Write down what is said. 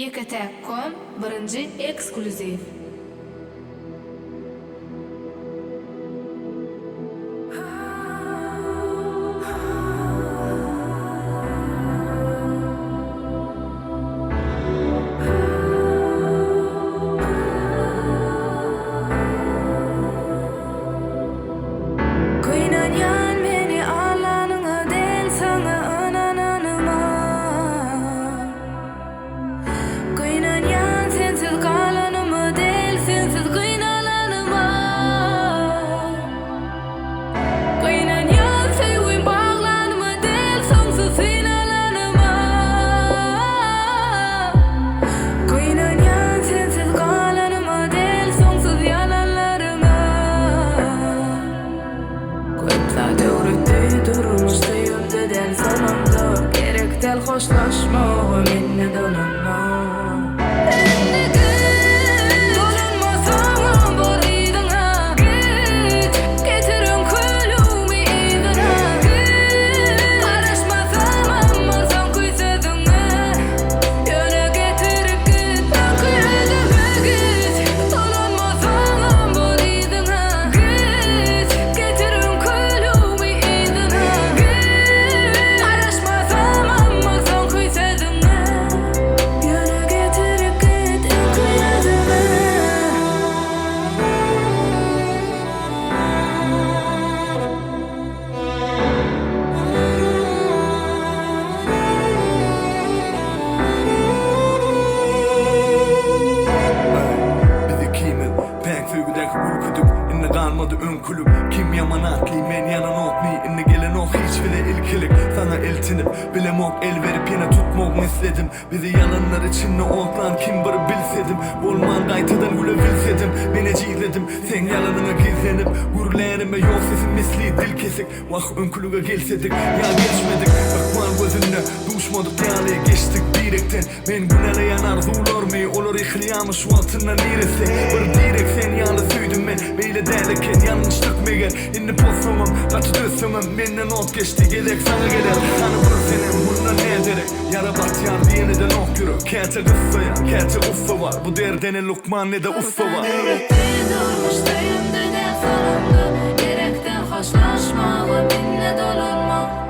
YKT.com birinci ekskluziv. Hoşlaşma minne dolanma. Kalmadı ön kulüp. Kim yaman atli men yanan otni. İnne gelen o hiç bile ilkilik. Sana eltinip bilemok el verip yine tutmok misledim. Bizi yalanlar içinde oltan kim barı bilsedim. Bolman gaytadan güle bilsedim. Beni cihledim sen yalanına gizlenip. Gurleyenime yok sesin misli dil kesik. Vah ön kulüge gelsedik ya geçmedik. Bakman gözünle duşmadık yalaya geçtik direkten. Ben güneleyen arzular mı olur ihliyamı şu altından neresi. Bir direk sen yalnız duydum ben. Beyle derleken yanlışlık meğer. İnni poslamam kaçı dösümüm. Menden ot geçti gedek sana gelir. Kanı vur senin bundan ne ederek. Yara bat yar diyene ok yürü. Kerte kıssaya kerte uffa var. Bu derdene lukman ne de uffa var. Durmuştayım dünya sonunda. Gerekten hoşlaşma ve minne dolanma.